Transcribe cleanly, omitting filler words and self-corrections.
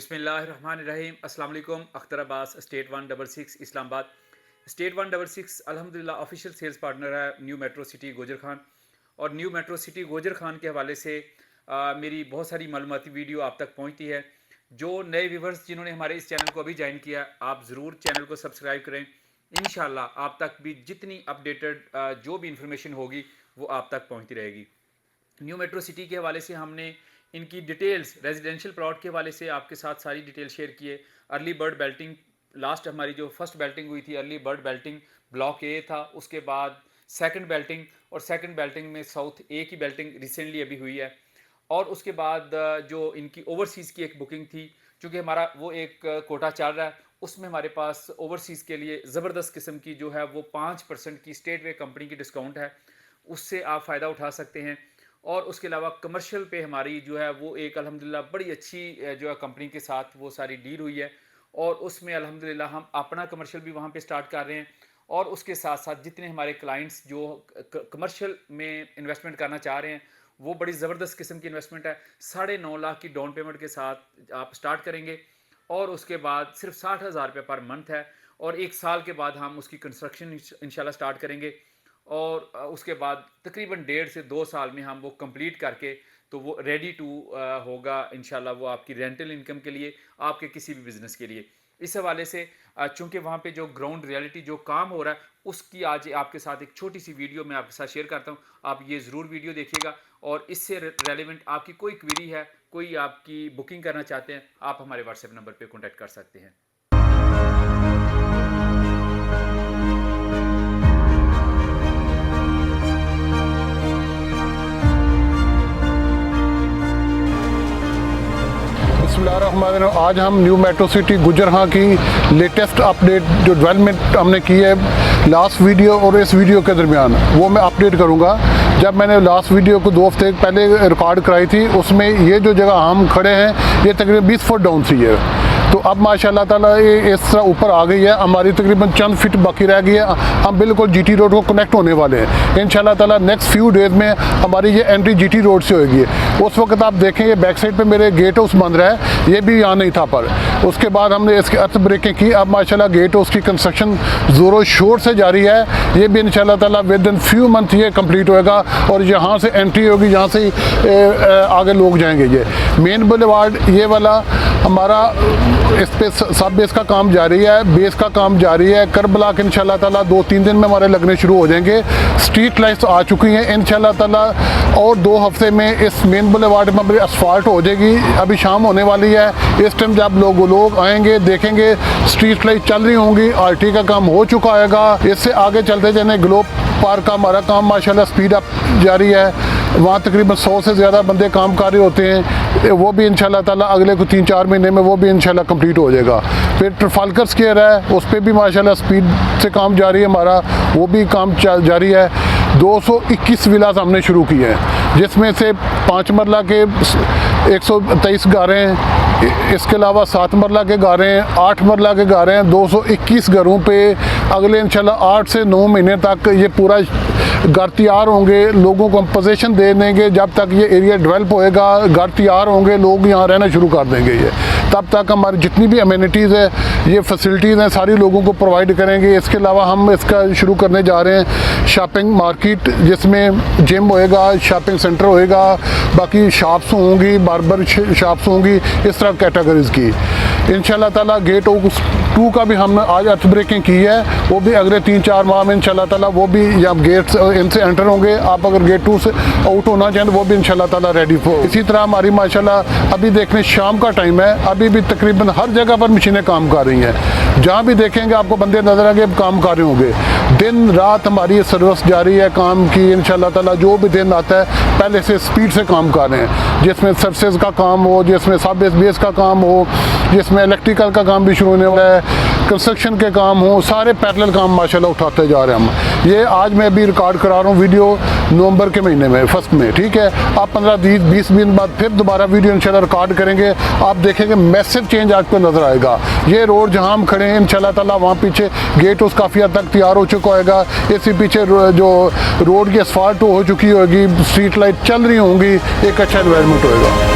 बिस्मिल्लाहिर्रहमानिर्रहीम। अस्सलाम वालेकुम। अख्तर अब्बास, स्टेट 166 इस्लामाबाद। स्टेट 166 अल्हम्दुलिल्लाह ऑफिशियल सेल्स पार्टनर है न्यू मेट्रो सिटी गोजर खान। और न्यू मेट्रो सिटी गोजर खान के हवाले से मेरी बहुत सारी मालूमाती वीडियो आप तक पहुंचती है। जो नए व्यूवर्स जिन्होंने हमारे इस चैनल को अभी ज्वाइन किया, आप ज़रूर चैनल को सब्सक्राइब करें। इंशाल्लाह आप तक भी जितनी अपडेटेड जो भी इंफॉर्मेशन होगी वो आप तक पहुँचती रहेगी। न्यू मेट्रो सिटी के हवाले से हमने इनकी डिटेल्स रेजिडेंशियल प्लॉट के हवाले से आपके साथ सारी डिटेल शेयर किए। अर्ली बर्ड बेल्टिंग, लास्ट हमारी जो फर्स्ट बेल्टिंग हुई थी अर्ली बर्ड बेल्टिंग ब्लॉक ए था, उसके बाद सेकंड बेल्टिंग, और सेकंड बेल्टिंग में साउथ ए की बेल्टिंग रिसेंटली अभी हुई है। और उसके बाद जो इनकी ओवरसीज़ की एक बुकिंग थी, चूँकि हमारा वो एक कोटा चल रहा है, उसमें हमारे पास ओवरसीज़ के लिए ज़बरदस्त किस्म की जो है वो 5% की स्टेट वे कंपनी की डिस्काउंट है, उससे आप फ़ायदा उठा सकते हैं। और उसके अलावा कमर्शियल पे हमारी जो है वो एक अल्हम्दुलिल्लाह बड़ी अच्छी जो है कंपनी के साथ वो सारी डील हुई है, और उसमें अल्हम्दुलिल्लाह हम अपना कमर्शियल भी वहाँ पे स्टार्ट कर रहे हैं। और उसके साथ साथ जितने हमारे क्लाइंट्स जो कमर्शियल में इन्वेस्टमेंट करना चाह रहे हैं, वो बड़ी ज़बरदस्त किस्म की इन्वेस्टमेंट है। 9.5 लाख की डाउन पेमेंट के साथ आप स्टार्ट करेंगे, और उसके बाद सिर्फ 60,000 रुपये पर मंथ है, और 1 साल के बाद हम उसकी कंस्ट्रक्शन इंशाल्लाह स्टार्ट करेंगे। और उसके बाद तकरीबन 1.5 से 2 साल में हम वो कंप्लीट करके तो वो रेडी टू होगा इंशाल्लाह, वो आपकी रेंटल इनकम के लिए, आपके किसी भी बिज़नेस के लिए। इस हवाले से चूँकि वहाँ पे जो ग्राउंड रियलिटी जो काम हो रहा है, उसकी आज आपके साथ एक छोटी सी वीडियो मैं आपके साथ शेयर करता हूँ। आप ये ज़रूर वीडियो देखिएगा, और इससे रेलिवेंट आपकी कोई क्वेरी है, कोई आपकी बुकिंग करना चाहते हैं, आप हमारे व्हाट्सएप नंबर पर कॉन्टैक्ट कर सकते हैं। आज हम न्यू मेट्रो सिटी गुजरहां की लेटेस्ट अपडेट जो डेवलपमेंट हमने की है लास्ट वीडियो और इस वीडियो के दरमियान, वो मैं अपडेट करूंगा। जब मैंने लास्ट वीडियो को 2 हफ्ते पहले रिकॉर्ड कराई थी, उसमें ये जो जगह हम खड़े हैं ये तकरीबन 20 फुट डाउन थी है, तो अब माशाल्लाह ताला ये इस तरह ऊपर आ गई है। हमारी तकरीबन चंद फीट बाकी रह गई है, हम बिल्कुल जीटी रोड को कनेक्ट होने वाले हैं इंशाल्लाह ताला। नेक्स्ट फ्यू डेज में हमारी ये एंट्री जीटी रोड से होगी। उस वक्त आप देखें ये बैक साइड पे मेरे गेट हाउस बन रहा है, ये भी यहाँ नहीं था पर उसके बाद हमने इसकी अर्थ ब्रेकिंग की। अब माशाल्लाह गेट हाउस की कंस्ट्रक्शन ज़ोरों शोर से जारी है, ये भी इंशाल्लाह ताला विद इन फ्यू मंथ ये कंप्लीट होएगा, और यहाँ से एंट्री होगी, यहाँ से आगे लोग जाएंगे। ये मेन बुलेवार्ड ये वाला हमारा इस पे सब बेस का काम जारी है, बेस का काम जारी है। कर ब्लॉक इंशाल्लाह ताला 2-3 दिन में हमारे लगने शुरू हो जाएंगे। स्ट्रीट लाइट्स आ चुकी हैं इंशाल्लाह ताला, और 2 हफ्ते में इस मेन बुलेवार्ड में हमारी असफाल्ट हो जाएगी। अभी शाम होने वाली है, इस टाइम जब लोग आएंगे देखेंगे स्ट्रीट लाइट चल रही होंगी, आरटी का काम हो चुका आएगा। इससे आगे चलते जाने ग्लोब पार्क का हमारा काम माशाल्लाह स्पीड अप जारी है, वहाँ तकरीबन 100 से ज़्यादा बंदे काम कर रहे होते हैं, वो भी इंशाल्लाह ताला अगले को 3-4 महीने में वो भी इंशाल्लाह कंप्लीट हो जाएगा। फिर ट्रफाल्गर स्क्वायर है, उस पर भी माशाल्लाह स्पीड से काम जारी है हमारा, वो भी काम जारी है। 221 विलास हमने शुरू किए हैं, जिसमें से 5 मरला के 123 गारे हैं, इसके अलावा 7 मरला के गारे हैं, 8 मरला के गारे हैं। 221 घरों पे अगले इंशाल्लाह 8 से 9 महीने तक ये पूरा घर तैयार होंगे, लोगों को हम पोजीशन दे देंगे। जब तक ये एरिया डेवलप होएगा, घर तैयार होंगे, लोग यहाँ रहना शुरू कर देंगे। ये तब तक हमारी जितनी भी अमेनिटीज़ है, ये फैसिलिटीज़ हैं, सारी लोगों को प्रोवाइड करेंगे। इसके अलावा हम इसका शुरू करने जा रहे हैं शॉपिंग मार्केट, जिसमें जिम होएगा, शॉपिंग सेंटर होएगा, बाकी शॉप्स होंगी, बार्बर शॉप्स होंगी, इस तरह कैटेगरीज़ की इंशाल्लाह ताला। गेट 2 का भी हमने आज अर्थ ब्रेकिंग की है, वो भी अगले 3-4 माह में इंशाल्लाह ताला वो भी जब गेट्स इनसे एंटर होंगे, आप अगर गेट 2 से आउट होना चाहें तो वो भी इंशाल्लाह ताला रेडी हो। इसी तरह हमारी माशाल्लाह अभी देखने शाम का टाइम है, अभी भी तकरीबन हर जगह पर मशीनें काम कर रही हैं। जहाँ भी देखेंगे आपको बंदे नजर आएंगे काम कर रहे होंगे। दिन रात हमारी सर्विस जारी है काम की इंशाल्लाह ताला। जो भी दिन आता है पहले से स्पीड से काम कर रहे हैं, जिसमें सर्विसेज का काम हो, जिसमें सब बेस का काम हो, जिसमें इलेक्ट्रिकल का काम भी शुरू होने वाला है, कंस्ट्रक्शन के काम हो, सारे पैरेलल काम माशाल्लाह उठाते जा रहे हैं हम। ये आज मैं भी रिकॉर्ड करा रहा हूँ वीडियो नवंबर के महीने में फर्स्ट में, ठीक है। आप 15-20 दिन बाद फिर दोबारा वीडियो इंशाल्लाह रिकॉर्ड करेंगे, आप देखेंगे मैसिव चेंज आपको नज़र आएगा। ये रोड जहाँ हम खड़े हैं इंशाल्लाह ताला, वहाँ पीछे गेट उस काफ़ी हद तक तैयार हो चुका होगा। इसी पीछे जो रोड की असफाल्ट हो चुकी होगी, स्ट्रीट लाइट चल रही होंगी, एक अच्छा एनवायरनमेंट होएगा।